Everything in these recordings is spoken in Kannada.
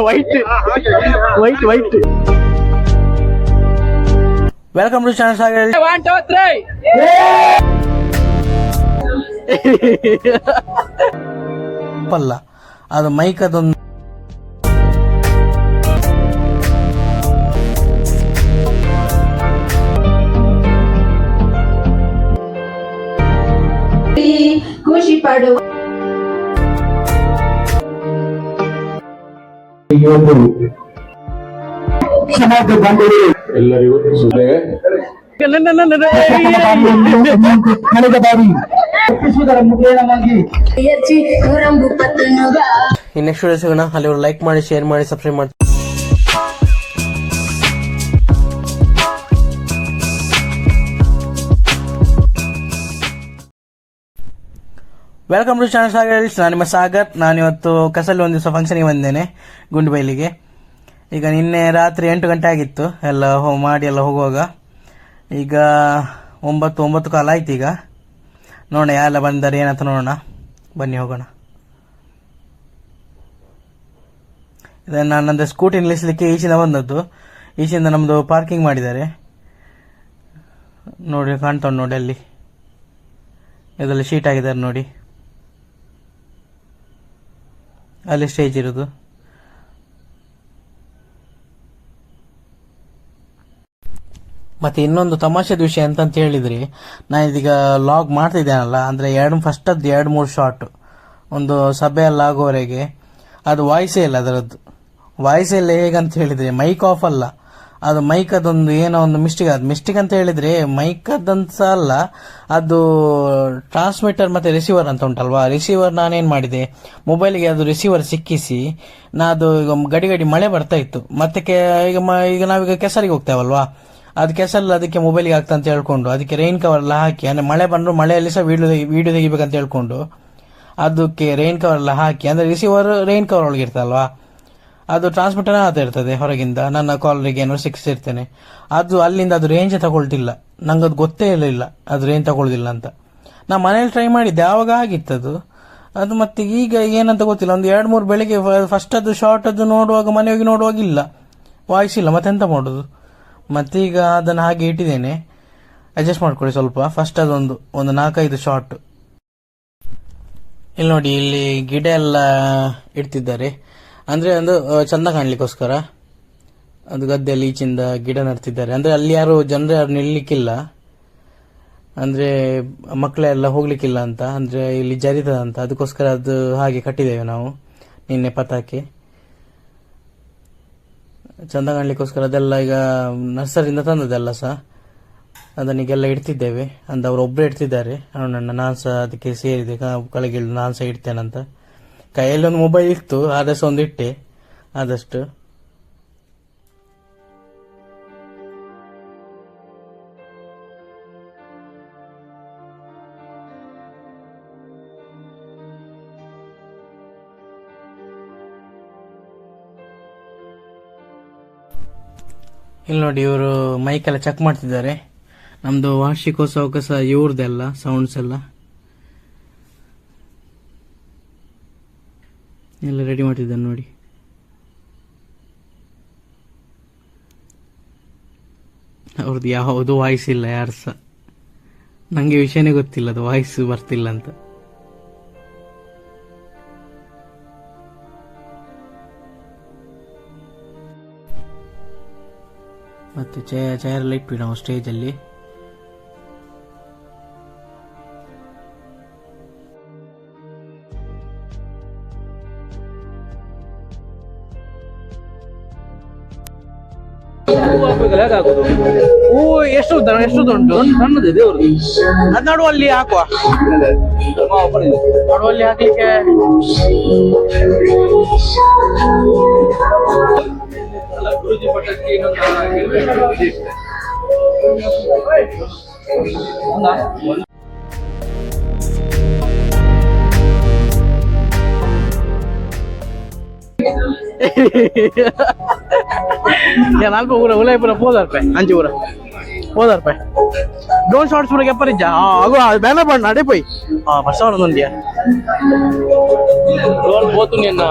White. Welcome to channel Sagar. 1 2 3 ಪಲ್ಲ ಅದು ಮೈಕ್ ಅದೊಂದು ಖುಷಿ ಪಡುವ ಎಲ್ಲರಿಗೂ ನೆಕ್ಸ್ಟ್ ವಿಡಿಯೋ ಸಿಗೋಣ. ಅಲ್ಲಿ ಲೈಕ್ ಮಾಡಿ, ಶೇರ್ ಮಾಡಿ, ಸಬ್ಸ್ಕ್ರೈಬ್ ಮಾಡಿ. Welcome to channel Sagar. ನಾನು ನಿಮ್ಮ ಸಾಗರ್. ನಾನಿವತ್ತು ಕಸಲ್ಲಿ ಒಂದು ದಿವಸ ಫಂಕ್ಷನ್ಗೆ ಬಂದೇನೆ, ಗುಂಡುಬೈಲಿಗೆ. ಈಗ ನಿನ್ನೆ ರಾತ್ರಿ 8 ಗಂಟೆ ಆಗಿತ್ತು ಎಲ್ಲ ಮಾಡಿ ಎಲ್ಲ ಹೋಗುವಾಗ. ಈಗ 9 ಕಾಲ ಆಯ್ತು. ಈಗ ನೋಡೋಣ ಯಾರೆಲ್ಲ ಬಂದರೆ ಏನಂತ ನೋಡೋಣ. ಬನ್ನಿ ಹೋಗೋಣ. ಇದನ್ನು ನಾನು ನಂದು ಸ್ಕೂಟಿ ನಿಲ್ಲಿಸಲಿಕ್ಕೆ ಈಚಿಂದ ಬಂದದ್ದು. ಈಚಿಂದ ನಮ್ಮದು ಪಾರ್ಕಿಂಗ್ ಮಾಡಿದ್ದಾರೆ ನೋಡಿ, ಕಾಣ್ತಾ ಉಂಟು ನೋಡಿ. ಅಲ್ಲಿ ಇದರಲ್ಲಿ ಶೀಟ್ ಆಗಿದ್ದಾರೆ ನೋಡಿ, ಅಲ್ಲಿ ಸ್ಟೇಜ್ ಇರೋದು. ಮತ್ತೆ ಇನ್ನೊಂದು ತಮಾಷೆದ ವಿಷಯ ಅಂತಂತ ಹೇಳಿದ್ರಿ, ನಾನು ಇದೀಗ ಲಾಗ್ ಮಾಡ್ತಿದ್ದೇನಲ್ಲ, ಅಂದರೆ ಫಸ್ಟದ್ದು 2-3 ಶಾರ್ಟ್ ಒಂದು ಸಭೆಯಲ್ಲಿ ಆಗೋವರೆಗೆ ಅದು ವಾಯ್ಸೇ ಇಲ್ಲ. ಅದರದ್ದು ವಾಯ್ಸೇ ಇಲ್ಲ. ಹೇಗಂತ ಹೇಳಿದ್ರೆ ಮೈಕ್ ಆಫ್ ಅಲ್ಲ, ಅದು ಮೈಕ್ ಅದೊಂದು ಏನೋ ಒಂದು ಮಿಸ್ಟೇಕ್ ಅಂತ ಹೇಳಿದ್ರೆ ಮೈಕ್ ಅದಂತ ಅಲ್ಲ, ಅದು ಟ್ರಾನ್ಸ್ಮಿಟರ್ ಮತ್ತೆ ರಿಸೀವರ್ ಅಂತ ಉಂಟಲ್ವಾ. ರಿಸೀವರ್ ನಾನೇನು ಮಾಡಿದೆ, ಮೊಬೈಲಿಗೆ ಅದು ರಿಸೀವರ್ ಸಿಕ್ಕಿಸಿ ಅದು ಈಗ ಗಡಿ ಮಳೆ ಬರ್ತಾ ಇತ್ತು. ಮತ್ತೆ ಈಗ ನಾವೀಗ ಕೆಸರಿಗೆ ಹೋಗ್ತೇವಲ್ವಾ, ಅದು ಕೆಸರಲ್ಲಿ ಅದಕ್ಕೆ ಮೊಬೈಲ್ಗೆ ಆಗ್ತಾ ಅಂತ ಹೇಳ್ಕೊಂಡು ಅದಕ್ಕೆ ರೈನ್ ಕವರ್ ಎಲ್ಲ ಹಾಕಿ, ಅಂದರೆ ಮಳೆ ಬಂದರೂ ಮಳೆಯಲ್ಲಿ ಸಹ ವಿಡಿಯೋ ತೆಗಿಬೇಕಂತ ಹೇಳ್ಕೊಂಡು ಅದಕ್ಕೆ ರೈನ್ ಕವರ್ ಎಲ್ಲ ಹಾಕಿ, ಅಂದರೆ ರಿಸೀವರ್ ರೈನ್ ಕವರ್ ಒಳಗೆ ಇರ್ತಲ್ವಾ, ಅದು ಟ್ರಾನ್ಸ್ಮಿಟರ್ ಆತ ಇರ್ತದೆ ಹೊರಗಿಂದ. ನನ್ನ ಕಾಲರಿಗೆ ಏನೋ ಸಿಕ್ಸಿರ್ತೇನೆ, ಅದು ಅಲ್ಲಿಂದ ಅದು ರೇಂಜ್ ತಗೊಳ್ತಿಲ್ಲ. ನಂಗೆ ಅದು ಗೊತ್ತೇ ಇರಲಿಲ್ಲ ಅದು ರೇಂಜ್ ತಗೊಳ್ದಿಲ್ಲ ಅಂತ. ನಾ ಮನೇಲಿ ಟ್ರೈ ಮಾಡಿದ್ದೆ, ಆವಾಗ ಆಗಿತ್ತದು. ಅದು ಮತ್ತೆ ಈಗ ಏನಂತ ಗೊತ್ತಿಲ್ಲ. ಒಂದು 2-3 ಬೆಳಿಗ್ಗೆ ಫಸ್ಟ್ ಅದು ಶಾರ್ಟ್ ಅದು ನೋಡುವಾಗ, ಮನೆ ಹೋಗಿ ನೋಡುವಾಗ ಇಲ್ಲ, ವಾಯ್ಸ್ ಇಲ್ಲ. ಮತ್ತೆಂತ ಮಾಡೋದು? ಮತ್ತೀಗ ಅದನ್ನು ಹಾಗೆ ಇಟ್ಟಿದ್ದೇನೆ. ಅಡ್ಜಸ್ಟ್ ಮಾಡ್ಕೊಳ್ಳಿ ಸ್ವಲ್ಪ. ಫಸ್ಟ್ ಅದೊಂದು 4-5 ಶಾರ್ಟ್. ಇಲ್ಲಿ ನೋಡಿ, ಇಲ್ಲಿ ಗಿಡ ಎಲ್ಲ ಇಡ್ತಿದ್ದಾರೆ, ಅಂದರೆ ಒಂದು ಚಂದ ಕಾಣ್ಲಿಕ್ಕೋಸ್ಕರ. ಅದು ಗದ್ದೆಯಲ್ಲಿ ಈಚಿಂದ ಗಿಡ ನಡ್ತಿದ್ದಾರೆ, ಅಂದರೆ ಅಲ್ಲಿ ಜನರು ಯಾರು ನಿಲ್ಲಲಿಕ್ಕಿಲ್ಲ, ಅಂದರೆ ಮಕ್ಕಳೆಲ್ಲ ಹೋಗ್ಲಿಕ್ಕಿಲ್ಲ ಅಂತ, ಅಂದರೆ ಇಲ್ಲಿ ಜರಿತದಂತ. ಅದಕ್ಕೋಸ್ಕರ ಅದು ಹಾಗೆ ಕಟ್ಟಿದ್ದೇವೆ ನಾವು ನಿನ್ನೆ ಪತಾಕೆ ಚಂದ ಕಾಣ್ಲಿಕ್ಕೋಸ್ಕರ. ಅದೆಲ್ಲ ಈಗ ನರ್ಸರಿಯಿಂದ ತಂದದೆಲ್ಲ ಸಹ, ಅದನ್ನಿಗೆಲ್ಲ ಇಡ್ತಿದ್ದೇವೆ. ಅಂದ್ರೆ ಅವರು ಒಬ್ಬರೇ ಇಡ್ತಿದ್ದಾರೆ, ನಾನು ಸಹ ಅದಕ್ಕೆ ಸೇರಿದೆ, ಕೆಳಗಿಳಿದು ನಾನು ಸಹ ಇಡ್ತೇನಂತ. ಕೈಯಲ್ಲಿ ಒಂದು ಮೊಬೈಲ್ ಇತ್ತು, ಆದಷ್ಟು ಒಂದು ಇಟ್ಟೆ ಆದಷ್ಟು. ಇಲ್ಲಿ ನೋಡಿ, ಇವರು ಮೈಕೆಲ್ಲ ಚೆಕ್ ಮಾಡ್ತಿದ್ದಾರೆ. ನಮ್ದು ವಾರ್ಷಿಕೋತ್ಸವಕ್ಕೆ ಸಹ ಇವ್ರದ್ದೆಲ್ಲ ಸೌಂಡ್ಸ್ ಎಲ್ಲ ರೆಡಿ ಮಾಡ್ತಿದ್ದಾರೆ ನೋಡಿ. ಅವ್ರದ್ದು ಯಾವುದು ವಾಯ್ಸ್ ಇಲ್ಲ ಯಾರು ಸಹ. ನನಗೆ ವಿಷಯನೇ ಗೊತ್ತಿಲ್ಲ ಅದು ವಾಯ್ಸ್ ಬರ್ತಿಲ್ಲ ಅಂತ. ಮತ್ತೆ ಚೇರ್ ಇಟ್ವಿ ನಾವು ಸ್ಟೇಜಲ್ಲಿ. ಹೂ ಎಷ್ಟು ಉಂಟು? ಸಣ್ಣದು ದೇವರು. ಅದು ನಡುವಲ್ಲಿ ಹಾಕುವ, ನಡುವಲ್ಲಿ ಹಾಕ್ಲಿಕ್ಕೆ. ಗುರುಜಿ ಪಟ್ಟಕ್ಕೆ ನಾನು ಅಲ್ಪ ಊರ ಉಲಾಯಪುರ 3000 ರೂಪಾಯಿ 5 ಊರ ಹೋದಾರ ಪಾಯ್ ಡ್ರೋನ್ ಶಾಟ್ಸ್ ಕೂಡ ಎಪ್ಪರಿಜ್ಜ ಆಗೋ ಬ್ಯಾನರ್ ಪಣ್ಣ ಅಡೆ ಪೋಯ್ ಫಸ್ಟ್ ಒಂದಿಯಾ ಡ್ರೋನ್ ಹೋತು ನಿನ್ನ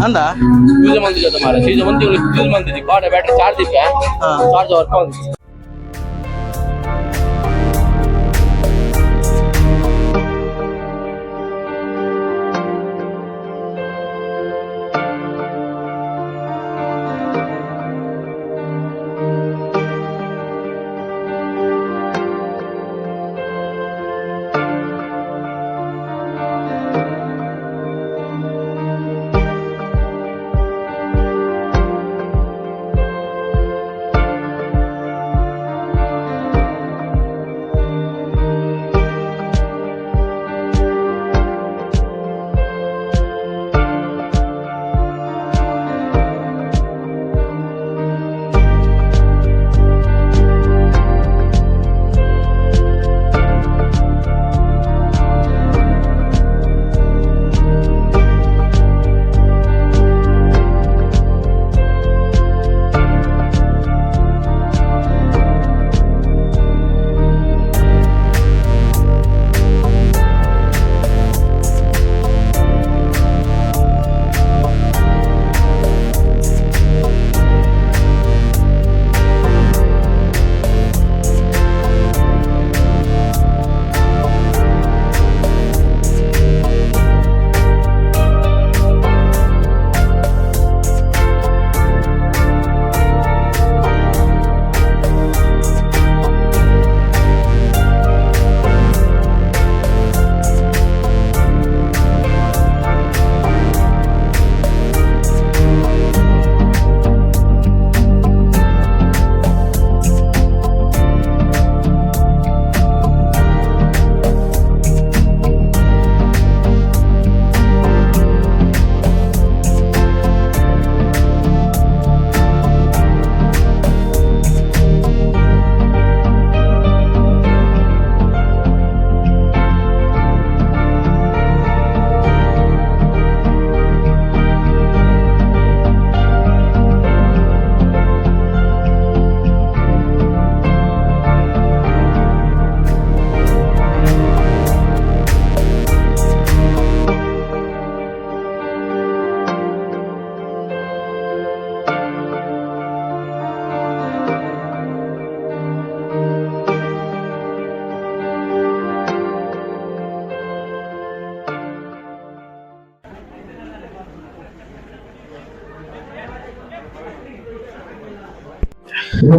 ಅಂದ ಯೂಸ್ ಮಂದಿ ಜೊತೆ ಮಾರ ಸೀಜ ಮಂದಿ ಯೂಸ್ ಮಂದಿ ಕಾಡ ಬ್ಯಾಟ್ರಿ ಚಾರ್ಜ್ ಇಕ್ಕೆ ಚಾರ್ಜ್ ವರ್ಕ್ ಆಗುತ್ತೆ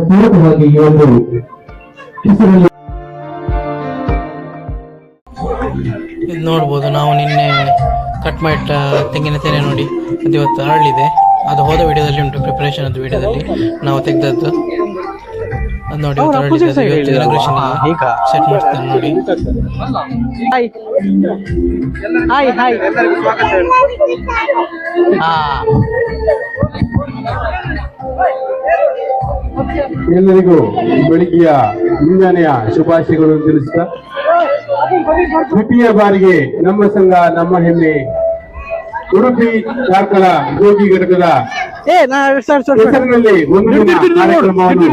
ಪೂರಕವಾಗಿ ಈ ಒಂದು ಹೆಸರಲ್ಲಿ ಇದು ನೋಡ್ಬೋದು ನಾವು ನಿನ್ನೆ ಕಟ್ ಮಾಡಿಟ್ಟ ತೆಂಗಿನ ತೆನೆ ನೋಡಿ ಅದು ಇವತ್ತು ಅರಳಿದೆ. ಅದು ಹೋದ ವಿಡಿಯೋದಲ್ಲಿ ಉಂಟು, ಪ್ರಿಪರೇಷನ್ ಅದು ವಿಡಿಯೋದಲ್ಲಿ ನಾವು ತೆಗೆದದ್ದು. ಅದು ನೋಡಿ ಇವತ್ತು ಅರಳಿದೆ. ಇವತ್ತು ಇನಾಗ್ರೇಷನ್ ಸೆಟ್ ಮಾಡ್ತೇನೆ ನೋಡಿ. ಹಾಯ್ ಹಾಯ್ ಹಾಯ್ ಎಲ್ಲರಿಗೂ ಬೆಳಿಗ್ಗೆಯ ಮುಂಜಾನೆಯ ಶುಭಾಶಯಗಳನ್ನು ತಿಳಿಸುತ್ತಾ ತೃತೀಯ ಬಾರಿಗೆ ನಮ್ಮ ಸಂಘ ನಮ್ಮ ಹೆಮ್ಮೆ ಉಡುಪಿ ಕಾರ್ಕಳ ಜೋಗಿ ಘಟಕದ ಹೆಸರಿನಲ್ಲಿ ಒಂದು ದಿನ ಕಾರ್ಯಕ್ರಮವನ್ನು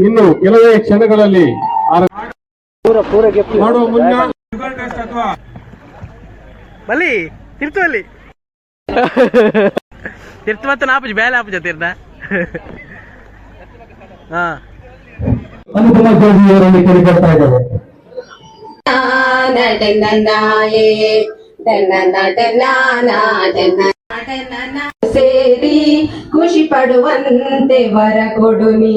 ಇನ್ನು ಕೆಲವೇ ಕ್ಷಣಗಳಲ್ಲಿ ಮಾಡುವ ಮುನ್ನ ಬಲ್ಲಿ ತಿರ್ತು ಅಲ್ಲಿ ತಿರ್ತು ಮತ್ತೆ ನಾಪುಜಿ ಬೇಲೆ ಆಪುಜ ತಿರ್ನ ಹಾ ಅನುಪಮ ಜೋಗಿ ಅವರಲ್ಲಿ ಕೇಳಿಕೊಳ್ತಾ ಇದ್ದಾರೆ. ಸೇರಿ ಖುಷಿ ಪಡುವಂತೆ ವರ ಕೊಡು ನೀ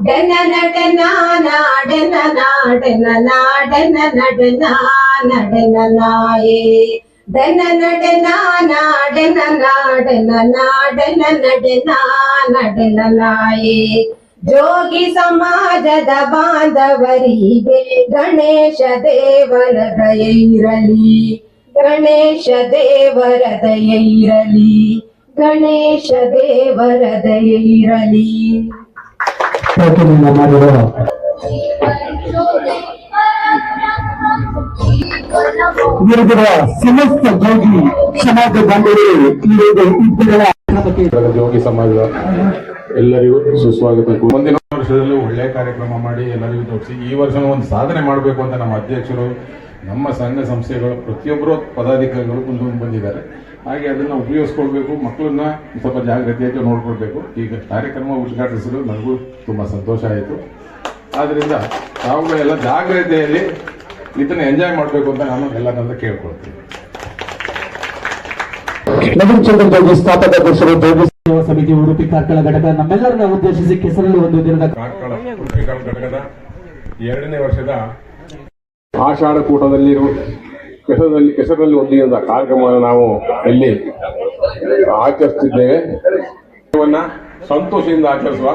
ಡೆನ ನಟನ ನಾಡೆನ ನಾಡೆನ ನಾಡೆನ ನಡನ ನಡನ ನಾಯೇ ಡೆನ ನಡನ ನಾಡೆನ ನಾಡೆನ ನಾಡೆನ ನಡನ ನಡನ ನಾಯೇ ಜೋಗಿ ಸಮಾಜದ ಬಾಂಧವರಿಗೆ ಗಣೇಶ ದೇವರ ದಯೆ ಇರಲಿ, ಗಣೇಶ ದೇವರ ದಯೆ ಇರಲಿ, ಗಣೇಶ ದೇವರ ದಯೆ ಇರಲಿ. ಮಾಡಿರುವ ವಿರುದ್ಧದ ಸಮಸ್ತ ಜೋಗಿ ಸಮಾಜ ಬಾಂಧವರು ಜೋಗಿ ಸಮಾಜದ ಎಲ್ಲರಿಗೂ ಸುಸ್ವಾಗತ. ಮುಂದಿನ ವರ್ಷದಲ್ಲೂ ಒಳ್ಳೆಯ ಕಾರ್ಯಕ್ರಮ ಮಾಡಿ ಎಲ್ಲರಿಗೂ ತೋರಿಸಿ ಈ ವರ್ಷ ಒಂದು ಸಾಧನೆ ಮಾಡಬೇಕು ಅಂತ ನಮ್ಮ ಅಧ್ಯಕ್ಷರು, ನಮ್ಮ ಸಂಘ ಸಂಸ್ಥೆಗಳು, ಪ್ರತಿಯೊಬ್ಬರು ಪದಾಧಿಕಾರಿಗಳು ಬಂದಿದ್ದಾರೆ. ಹಾಗೆ ಅದನ್ನು ಉಪಯೋಗಿಸ್ಕೊಳ್ಬೇಕು, ಮಕ್ಕಳನ್ನ ಸ್ವಲ್ಪ ಜಾಗ್ರತೆಯಾಗಿ ನೋಡ್ಕೊಳ್ಬೇಕು. ಈಗ ಕಾರ್ಯಕ್ರಮ ಉದ್ಘಾಟಿಸಲು ನನಗೂ ತುಂಬ ಸಂತೋಷ ಆಯಿತು. ಆದ್ದರಿಂದ ತಾವು ಎಲ್ಲ ಜಾಗ್ರತೆಯಲ್ಲಿ ಇದನ್ನು ಎಂಜಾಯ್ ಮಾಡಬೇಕು ಅಂತ ನಾನು ಎಲ್ಲರನ್ನ ಕೇಳ್ಕೊಳ್ತೀನಿ. ನವೀನ್ ಚಂದ್ರ ಜೋಗಿ, ಸ್ಥಾಪಕ ಅಧ್ಯಕ್ಷರು, ಜೋಗಿ ಸೇವಾ ಸಮಿತಿ, ಉಡುಪಿ ಕಾರ್ಕಳ ಘಟಕ. ನಮ್ಮೆಲ್ಲರನ್ನ ಉದ್ದೇಶಿಸಿ ಕೆಸರಲ್ಲಿ ಒಂದು ದಿನದ ಕಾರ್ಕಳ ಉಡುಪಿ ಘಟಕದ 2ನೇ ವರ್ಷದ ಆಷಾಢ ಕೂಟದಲ್ಲಿ ಕೆಸರಲ್ಲಿ ಒಂದು ದಿನದ ಕಾರ್ಯಕ್ರಮವನ್ನು ನಾವು ಇಲ್ಲಿ ಆಚರಿಸುತ್ತಿದ್ದೇವೆ. ಸಂತೋಷದಿಂದ ಆಚರಿಸುವ.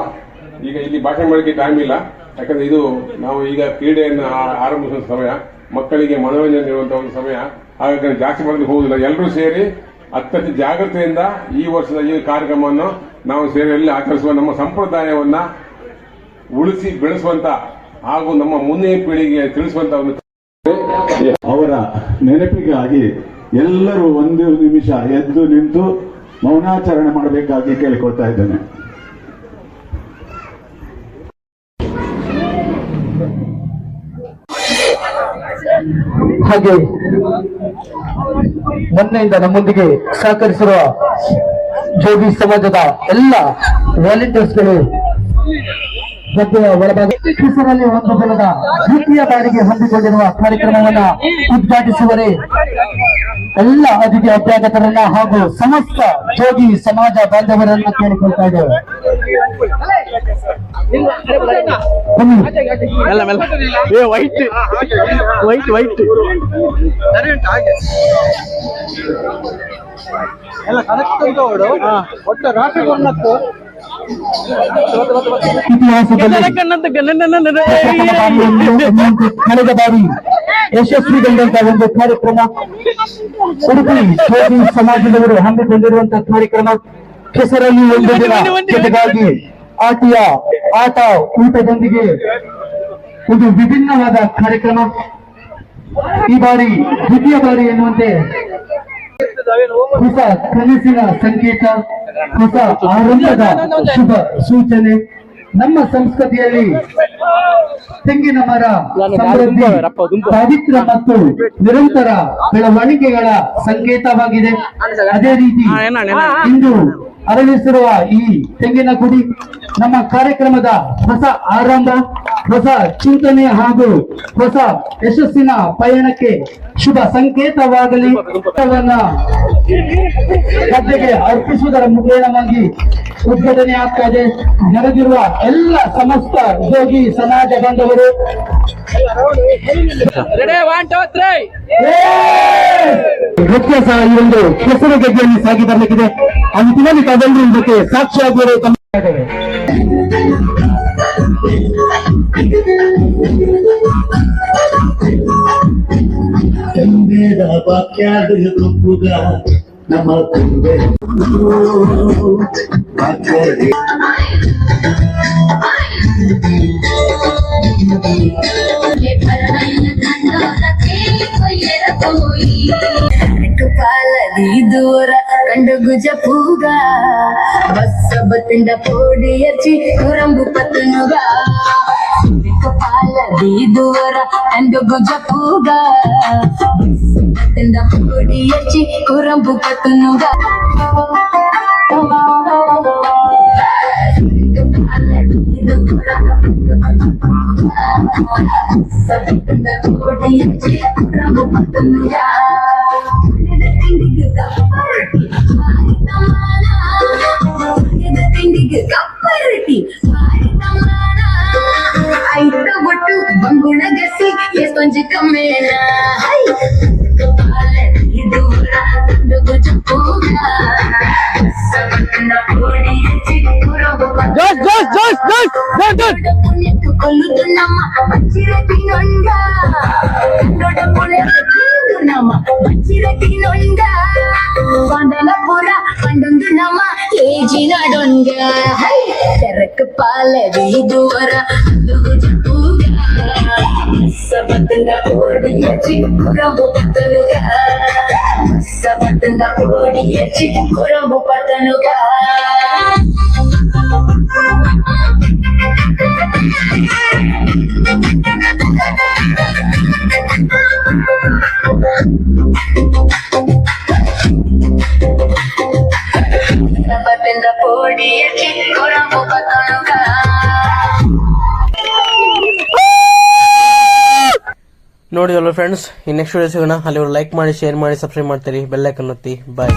ಈಗ ಇಲ್ಲಿ ಭಾಷಣ ಮಾಡಲಿಕ್ಕೆ ಟೈಮ್ ಇಲ್ಲ, ಯಾಕಂದ್ರೆ ಇದು ನಾವು ಈಗ ಕ್ರೀಡೆಯನ್ನು ಆರಂಭಿಸುವ ಸಮಯ, ಮಕ್ಕಳಿಗೆ ಮನೋರಂಜನೆ ನೀಡುವಂತಹ ಒಂದು ಸಮಯ. ಹಾಗಾಗಿ ಜಾಸ್ತಿ ಮಾಡಲಿಕ್ಕೆ ಹೋಗುದಿಲ್ಲ. ಎಲ್ಲರೂ ಸೇರಿ ಅತ್ಯಂತ ಜಾಗ್ರತೆಯಿಂದ ಈ ವರ್ಷದ ಈ ಕಾರ್ಯಕ್ರಮವನ್ನು ನಾವು ಸೇರಿ ಅಲ್ಲಿ ಆಚರಿಸುವ, ನಮ್ಮ ಸಂಪ್ರದಾಯವನ್ನ ಉಳಿಸಿ ಬೆಳೆಸುವಂತ ಹಾಗೂ ನಮ್ಮ ಮುಂದಿನ ಪೀಳಿಗೆಗೆ ತಿಳಿಸುವಂತ ಒಂದು ಅವರ ನೆನಪಿಗಾಗಿ ಎಲ್ಲರೂ ಒಂದು ನಿಮಿಷ ಎದ್ದು ನಿಂತು ಮೌನಾಚರಣೆ ಮಾಡಬೇಕಾಗಿ ಕೇಳಿಕೊಳ್ತಾ ಇದ್ದೇನೆ. ಹಾಗೆ ಮೊನ್ನೆಯಿಂದ ನಮ್ಮೊಂದಿಗೆ ಸಹಕರಿಸಿರುವ ಜೋಗಿ ಸಮಾಜದ ಎಲ್ಲ ವಾಲಂಟಿಯರ್ಸ್ಗಳು ಒಳಭಾಗ ಹೆಸರಲ್ಲಿ ಒಂದು ದಿನದ ದ್ವಿತೀಯ ಬಾರಿಗೆ ಹಮ್ಮಿಕೊಂಡಿರುವ ಕಾರ್ಯಕ್ರಮವನ್ನ ಉದ್ಘಾಟಿಸುವರೆ ಎಲ್ಲ ಅತಿಥಿ ಅಭ್ಯಾಗತರನ್ನ ಹಾಗೂ ಸಮಸ್ತ ಜೋಗಿ ಸಮಾಜ ಬಾಂಧವರನ್ನ ಕೇಳಿಕೊಳ್ತಾ ಇದ್ದೇವೆ. ಕಳೆದ ಬಾರಿ ಯಶಸ್ವಿಗೊಂಡಂತಹ ಒಂದು ಕಾರ್ಯಕ್ರಮ, ಉಡುಪಿ ಜೋಗಿ ಸಮಾಜದವರು ಹಮ್ಮಿಕೊಂಡಿರುವಂತಹ ಕಾರ್ಯಕ್ರಮ ಕೆಸರಲ್ಲಿ ಒಂದು ದಿನ ಜೊತೆಗಾಗಿ ಆಟ ಊಟದೊಂದಿಗೆ ಒಂದು ವಿಭಿನ್ನವಾದ ಕಾರ್ಯಕ್ರಮ. ಈ ಬಾರಿ ದ್ವಿತೀಯ ಬಾರಿ ಎನ್ನುವಂತೆ ಹೊಸ ಕನಸಿನ ಸಂಕೇತ, ಹೊಸ ಆರಂಭದ ಶುಭ ಸೂಚನೆ. ನಮ್ಮ ಸಂಸ್ಕೃತಿಯಲ್ಲಿ ತೆಂಗಿನ ಮರ ಸಮೃದ್ಧಿ, ಪಾವಿತ್ರ್ಯ ಮತ್ತು ನಿರಂತರ ಬೆಳವಣಿಗೆಗಳ ಸಂಕೇತವಾಗಿದೆ. ಅದೇ ರೀತಿ ಇಂದು ಅರಳಿಸಿರುವ ಈ ತೆಂಗಿನ ಗುಡಿ ನಮ್ಮ ಕಾರ್ಯಕ್ರಮದ ಹೊಸ ಆರಂಭ, ಹೊಸ ಚಿಂತನೆ ಹಾಗೂ ಹೊಸ ಯಶಸ್ಸಿನ ಪಯಣಕ್ಕೆ ಶುಭ ಸಂಕೇತವಾಗಲಿ. ಗದ್ದೆಗೆ ಅರ್ಪಿಸುವುದರ ಮುಖೇನವಾಗಿ ಉದ್ಘಾಟನೆ ಆಗ್ತಾ ಇದೆ. ನೆರೆದಿರುವ ಎಲ್ಲ ಸಮಸ್ತ ಜೋಗಿ ಸಮಾಜ ಬಾಂಧವರು ನೃತ್ಯ ಸಹ ಈ ಒಂದು ಕೆಸರು ಗದ್ದೆಯಲ್ಲಿ ಸಾಗಿ ಬರಲಿಕ್ಕಿದೆ. ಆ ನಿಟ್ಟಿನಲ್ಲಿ ತಾವೆಲ್ಲರೂ ಇದಕ್ಕೆ ಸಾಕ್ಷಿಯಾಗಿರುವ ತಮ್ಮ ನಮ್ಮ ಕಾಲದಿ ದೂರ ಕಂಡು ಗುಜ ಪೂಗ ಬಸ್ಸ ಬತ್ತಿಂದ ಪೋಡಿ ಹಚ್ಚಿ ಕುರಂಬು ಪತ್ತನುಗ ಕಾಲದಿ ದೂರ ಕಂಡು ಗುಜ ಪೂಗ ಬಸ್ಸ ಬತ್ತಿಂದ ಪೋಡಿ ಹಚ್ಚಿ ಕುರಂಬು ಪತ್ತನುಗ ಕಪ್ಪರಟಿ ಐತ ಒಟ್ಟು ಬಂಗುಣ ಗಸಿ ಎಷ್ಟೊಂಜಿ ಕಮ್ಮೇನ కొలుతున్నమ్మ మంచిరటి నొండ నమ్మ మంచిరటి నొండ కొండలపుర పండుందునమ్మ ఏజినడొండ తెరకు పాలది దూర సబతంగా ఓడి వచ్చి కురబు పతనుగా సబతంగా ఓడి వచ్చి కురబు పతనుగా Dapatin da podi yachi kurambu patanuga. ನೋಡಿದಲ್ಲ ಫ್ರೆಂಡ್ಸ್, ಈ ನೆಕ್ಸ್ಟ್ ವಿಡಿಯೋ ಸಿಗೋಣ. ಅಲ್ಲಿ ಲೈಕ್ ಮಾಡಿ, ಶೇರ್ ಮಾಡಿ, ಸಬ್ಸ್ಕ್ರೈಬ್ ಮಾಡ್ತೀರಿ, ಬೆಲ್ ಐಕಾನ್ ಒತ್ತಿ. ಬಾಯ್.